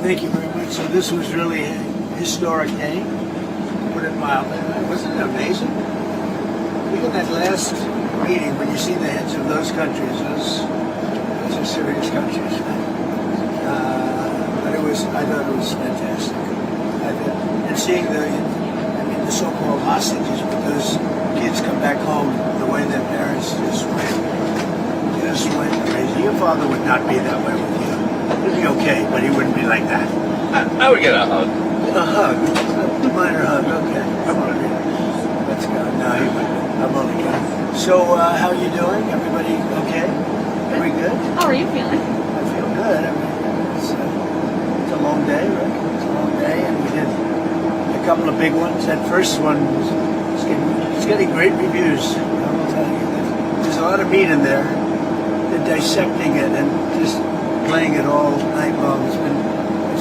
Thank you very much. So this was really a historic day, to put it mildly. Wasn't it amazing? Even that last meeting, when you see the heads of those countries, those are serious countries. But I thought it was fantastic. And seeing the so-called hostages, with those kids come back home, the way their parents just went crazy. Your father would not be that way with you. He'd be okay, but he wouldn't be like that. I would get a hug. A hug, a minor hug. Okay, come on, let's go. No, he wouldn't. I'm only kidding. So, how you doing? Everybody okay? Very good. How are you feeling? I feel good. I mean, it's a long day, right? It's a long day, and we did a couple of big ones. That first one it's getting great reviews. I will tell you. There's a lot of meat in there. They're dissecting it and just playing it all night long. It's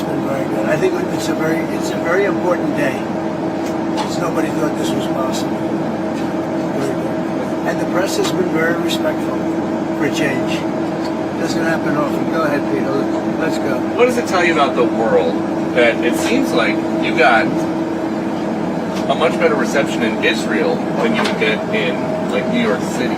been very good. I think it's a very important day. Because nobody thought this was possible. And the press has been very respectful for a change. Doesn't happen often. Go ahead, Peter. Let's go. What does it tell you about the world that it seems like you got a much better reception in Israel than you would get in like New York City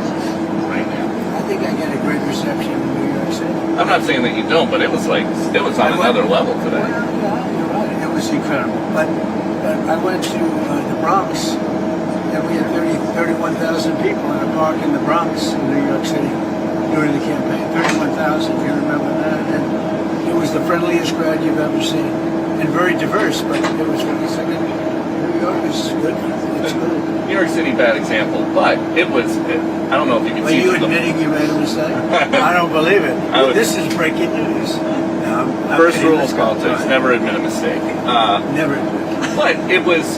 right now? I think I get a great reception in New York City. I'm not saying that you don't, but it was on another level today. Well, yeah, you're right. It was incredible. But I went to the Bronx, and we had 31,000 people in a park in the Bronx in New York City during the campaign. 31,000, you remember that? And it was the friendliest crowd you've ever seen. And very diverse, but it was really something. New York is good. It's good. New York City, bad example, but it was, I don't know if you can Are see. you admitting you made a mistake? I don't believe it. This is breaking news. No, First rule of politics, never admit a mistake. Never admit. But it was,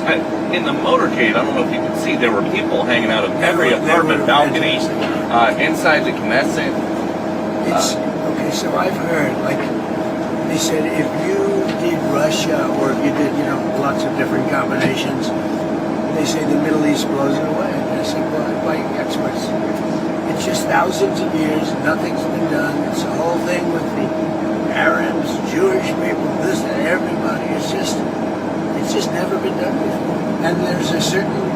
in the motorcade, I don't know if you can see, there were people hanging out of every apartment balcony, inside the Knesset. Okay, so I've heard, like, they said if you did Russia, or if you did, lots of different combinations, they say the Middle East blows it away. And I said, well, by experts. It's just thousands of years, nothing's been done. It's a whole thing with the Arabs, Jewish people, this and everybody. It's just never been done before. And there's a certain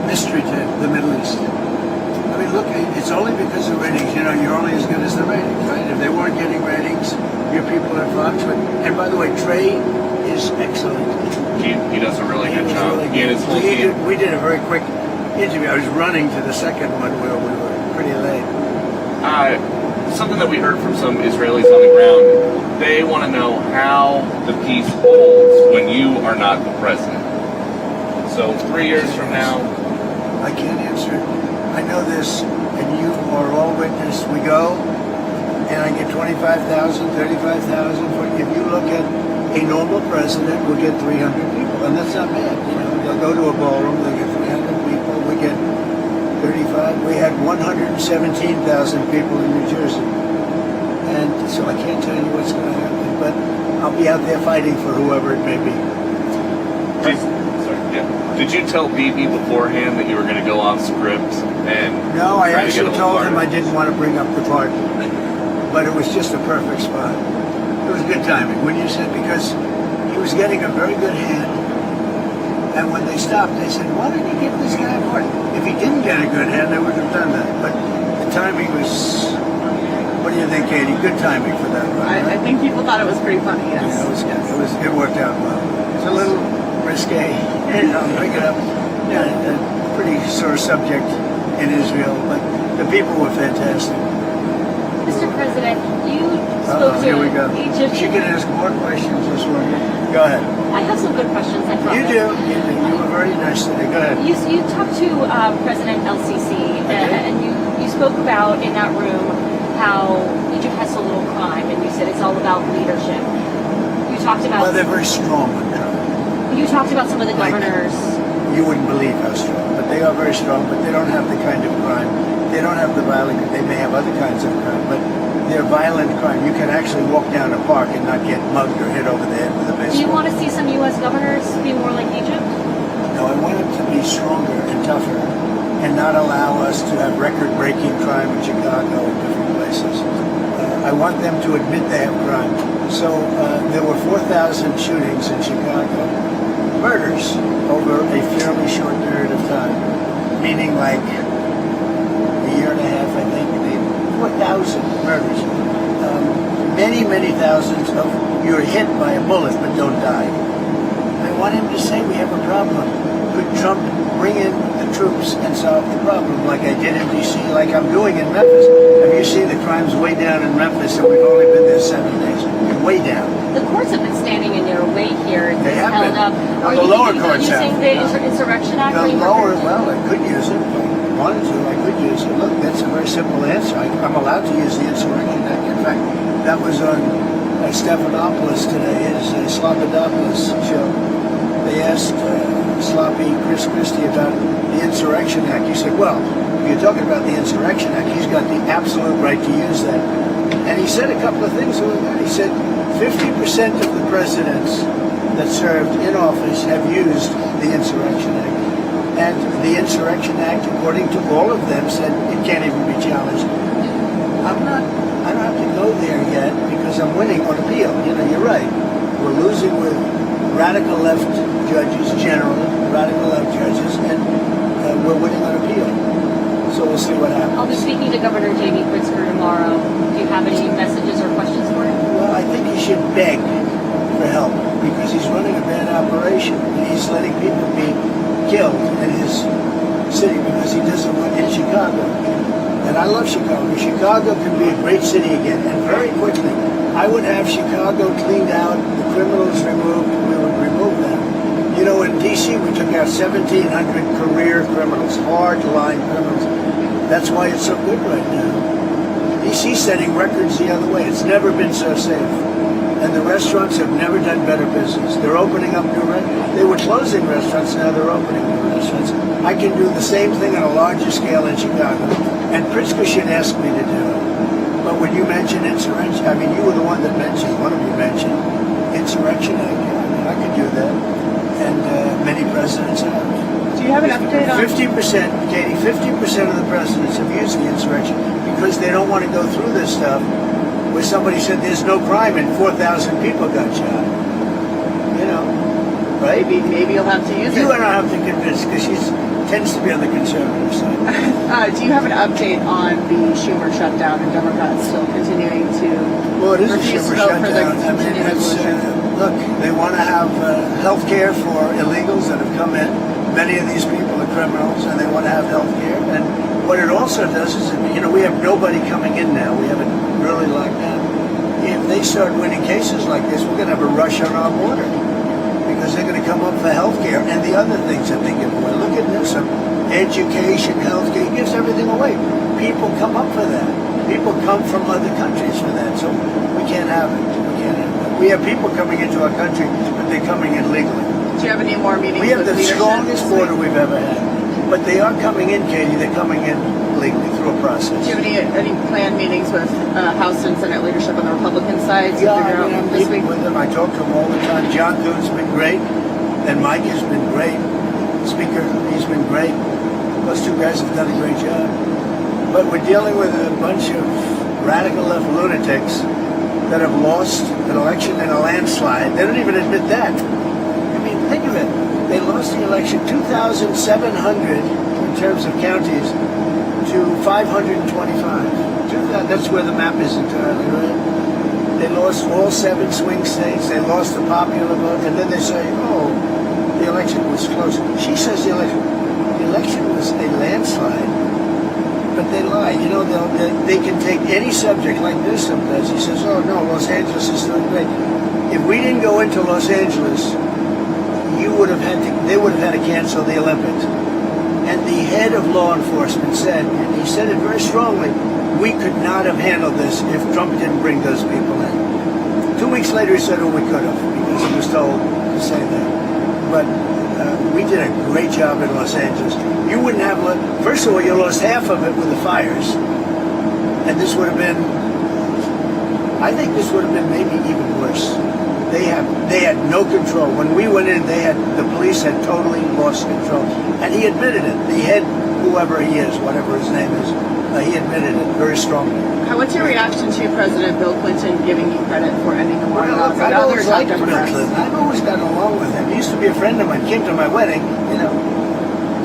mystery to the Middle East. I mean, look, it's only because of ratings. You're only as good as the ratings, right? If they weren't getting ratings, your people at Fox would. And by the way, Trey is excellent. He does a really good job. Really He and his whole team. We did a very quick interview. I was running to the second one where we were pretty late. Something that we heard from some Israelis on the ground, they want to know how the peace holds when you are not the president. So 3 years from now, I can't answer it. I know this, and you are all witness. We go, and I get 25,000, 35,000. If you look at a normal president, we'll get 300 people, and that's not bad. They'll go to a ballroom, they'll get 300 people. We get 35. We had 117,000 people in New Jersey, and so I can't tell you what's going to happen, but I'll be out there fighting for whoever it may be. Did you tell Bibi beforehand that you were going to go off script? No, I actually told him I didn't want to bring up the part, but it was just a perfect spot. It was good timing, when you said, because he was getting a very good hand, and when they stopped, they said, why didn't you give this guy a part? If he didn't get a good hand, they would have done that. But the timing was, what do you think, Katie? Good timing for that, right? I think people thought it was pretty funny, yes. Yeah, it worked out well. It's a little risque, bring it up. Yeah, a pretty sore subject in Israel, but the people were fantastic. Mr. President, you spoke to here we go. Egypt. She can ask more questions this morning. Go ahead. I have some good questions, I promise. You do. You were very nice today. Go ahead. You talked to President El-Sisi, and you spoke about in that room how Egypt has so little crime, and you said it's all about leadership. You talked about... Well, they're very strong on crime. You talked about some of the governors. You wouldn't believe how strong, but they are very strong, but they don't have the kind of crime. They don't have the violent, they may have other kinds of crime, but they're violent crime. You can actually walk down a park and not get mugged or hit over the head with a baseball. Do you want to see some U.S. governors be more like Egypt? No, I want them to be stronger and tougher and not allow us to have record-breaking crime in Chicago and different places. I want them to admit they have crime. So there were 4,000 shootings in Chicago, murders over a fairly short period of time, meaning like a year and a half, I think. 4,000 murders. Many thousands of you're hit by a bullet but don't die. I want him to say we have a problem. Could Trump bring in the troops and solve the problem like I did in D.C., like I'm doing in Memphis? Have you seen the crime's way down in Memphis, and we've only been there 7 days? Way down. The courts have been standing in your way here. They have held been. up. Well, Are the you lower thinking courts about using have. the Insurrection Act? The lower, well, I could use it. If I wanted to, I could use it. Look, that's a very simple answer. I'm allowed to use the Insurrection Act. In fact, that was on Stephanopoulos today, his Sloppodopoulos show. They asked sloppy Chris Christie about the Insurrection Act. He said, well, if you're talking about the Insurrection Act, he's got the absolute right to use that. And he said a couple of things with that. He said 50% of the presidents that served in office have used the Insurrection Act. And the Insurrection Act, according to all of them, said it can't even be challenged. I don't have to go there yet because I'm winning on appeal. You know, you're right. We're losing with radical left judges, generally, radical left judges, and we're winning on appeal. So we'll see what happens. I'll be speaking to Governor J.B. Pritzker tomorrow. Do you have any messages or questions for him? Well, I think he should beg for help because he's running a bad operation. He's letting people be killed in his city because he doesn't want in Chicago. And I love Chicago. Chicago can be a great city again, and very quickly. I would have Chicago cleaned out, the criminals removed, we would remove them. You know, in D.C. we took out 1,700 career criminals, hard-line criminals. That's why it's so good right now. D.C.'s setting records the other way. It's never been so safe. And the restaurants have never done better business. They're opening up new restaurants. They were closing restaurants, now they're opening new restaurants. I can do the same thing on a larger scale in Chicago. And Pritzker should ask me to do it. But when you mention insurrection, I mean, you were the one that mentioned, one of you mentioned, insurrection. I could do that. And many presidents have. Do you have an update on 50%, Katie, 50% of the presidents have used the insurrection because they don't want to go through this stuff where somebody said there's no crime and 4,000 people got shot. You know, right? maybe you'll have to use You it? and I have to convince because she tends to be on the conservative side. Do you have an update on the Schumer shutdown and Democrats still continuing to Well, it is a refuse Schumer to vote for the shutdown. I mean, continuing it's, resolution? look, they want to have health care for illegals that have come in. Many of these people are criminals, and they want to have health care. And what it also does is, you know, we have nobody coming in now. We haven't really locked down. If they start winning cases like this, we're going to have a rush on our border because they're going to come up for health care and the other things that they give away. Look at Newsom. Education, health care, he gives everything away. People come up for that. People come from other countries for that. So we can't have it. We can't have it. We have people coming into our country, but they're coming in legally. Do you have any more meetings We have with the leadership strongest this week? border we've ever had. But they are coming in, Katie. They're coming in legally through a process. Do you have any planned meetings with House and Senate leadership on the Republican side to Yeah, figure I mean, out I'm this week? meeting with them. I talk to them all the time. John Thune's been great, and Mike has been great. Speaker, he's been great. Those two guys have done a great job. But we're dealing with a bunch of radical left lunatics that have lost an election in a landslide. They don't even admit that. I mean, think of it. They lost the election 2,700 in terms of counties to 525. That's where the map is entirely, right? They lost all 7 swing states. They lost the popular vote. And then they say, oh, the election was close. She says the election was a landslide. But they lie. You know, they can take any subject like this sometimes. He says, oh, no, Los Angeles is doing great. If we didn't go into Los Angeles, they would have had to cancel the Olympics. And the head of law enforcement said, and he said it very strongly, we could not have handled this if Trump didn't bring those people in. 2 weeks later, he said, oh, we could have, because he was told to say that. But we did a great job in Los Angeles. You wouldn't have, first of all, you lost half of it with the fires. And this would have been, I think this would have been maybe even worse. They had no control. When we went in, the police had totally lost control. And he admitted it. The head, whoever he is, whatever his name is, He admitted it very strongly. What's your reaction to President Bill Clinton giving you credit for ending the war in Well, Gaza? I've always liked Bill Democrats. Clinton. I've always gotten along with him. He used to be a friend of mine. Came to my wedding, you know.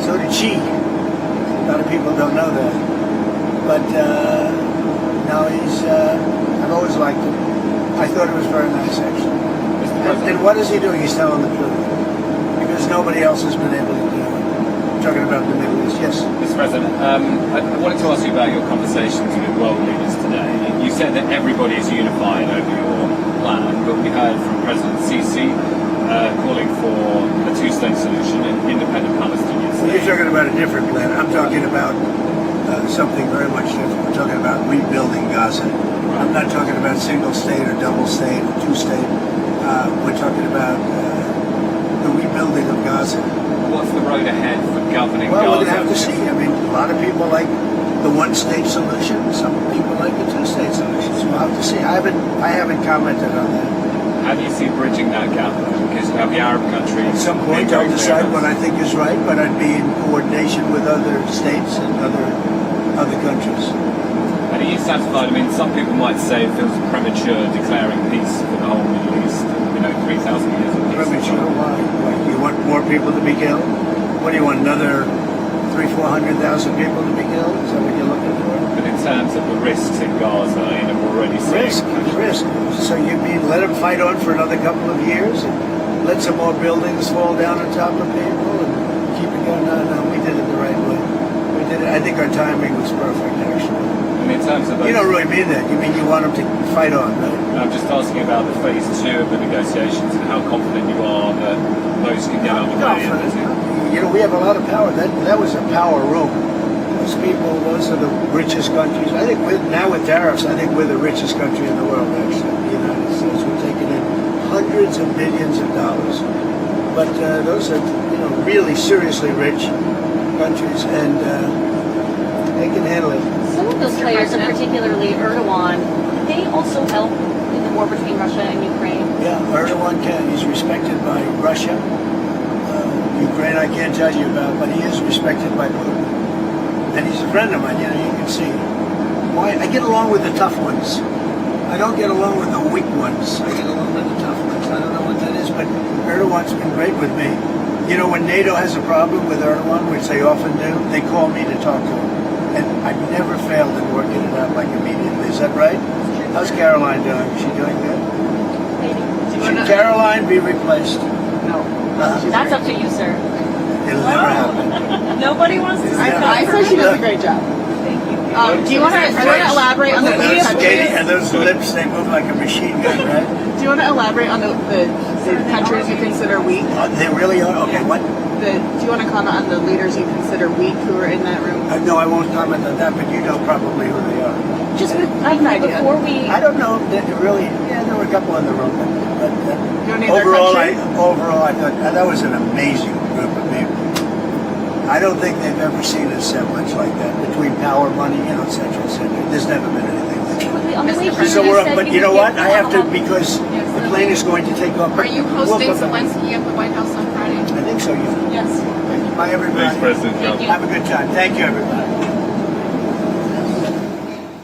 So did she. A lot of people don't know that. But now I've always liked him. I thought it was very nice, actually. And what is he doing? He's telling the truth. Because nobody else has been able to do it. Talking about the Middle East, yes. Mr. President, I wanted to ask you about your conversations with world leaders today. You said that everybody is unified over your plan, but we heard from President Sisi calling for a two-state solution and independent Palestinians. Well, you're talking about a different plan. I'm talking about something very much different. We're talking about rebuilding Gaza. I'm not talking about single state or double state or two-state. We're talking about the rebuilding of Gaza. What's the road ahead for governing Well, Gaza? we're going to have to see. I mean, a lot of people like the one-state solution. Some people like the two-state solution. So we'll have to see. I haven't commented on that. How do you see bridging that gap? Because you have the Arab countries. At some point, I'll decide what I think is right, but I'd be in coordination with other states and other countries. And are you satisfied? I mean, some people might say it feels premature declaring peace for the whole Middle East. 3,000 years of peace. Premature? Why? You want more people to be killed? What do you want? Another 300,000-400,000 people to be killed? Is that what you're looking for? But in terms of the risks in Gaza, we're already seeing Risk. So you mean let them fight on for another couple of years and let some more buildings fall down on top of people and keep it going? No, we did it the right way. We did it. I think our timing was perfect, actually. in terms of those, You don't really mean that. You mean you want them to fight on, right? I'm just asking about the phase 2 of the negotiations and how confident you are that those can get underway. You know, we have a lot of power. That was a power room. Those people, those are the richest countries. I think now with tariffs, I think we're the richest country in the world, actually. The United States. We're taking in hundreds of billions of dollars. But those are, really seriously rich countries, and they can handle it. Some of those players, and particularly Erdogan, they also help in the war between Russia and Ukraine. Yeah, Erdogan can. He's respected by Russia. Ukraine, I can't tell you about, but he is respected by Putin. And he's a friend of mine, you can see. Why? I get along with the tough ones. I don't get along with the weak ones. I get along with the tough ones. I don't know what that is, but Erdogan's been great with me. When NATO has a problem with Erdogan, which they often do, they call me to talk to him. And I've never failed in working it out immediately. Is that right? How's Caroline doing? Is she doing good? Should Caroline be replaced? No. That's up to you, sir. It'll never happen. Nobody wants to. I said she does a great job. Thank you. Do you want to elaborate on the countries? And those lips, they move like a machine gun, right? Do you want to elaborate on the countries you consider weak? They really are? Okay, what? Do you want to comment on the leaders you consider weak who are in that room? No, I won't comment on that, but you know probably who they are. Just I have an idea. before we. I don't know. There were a couple in the room, but You don't need their overall, country? I thought that was an amazing group of people. I don't think they've ever seen a assemblage like that between power, money, et cetera, et cetera. There's never been anything like that. On the way here, So you we're up, said but you know what? I have to, would get- because the plane is going to take off. Are you hosting Zelensky at the White House on Friday? I think so, yeah. Yes. Bye, everybody. Thanks, President Trump. Thank you. Have a good time. Thank you, everybody.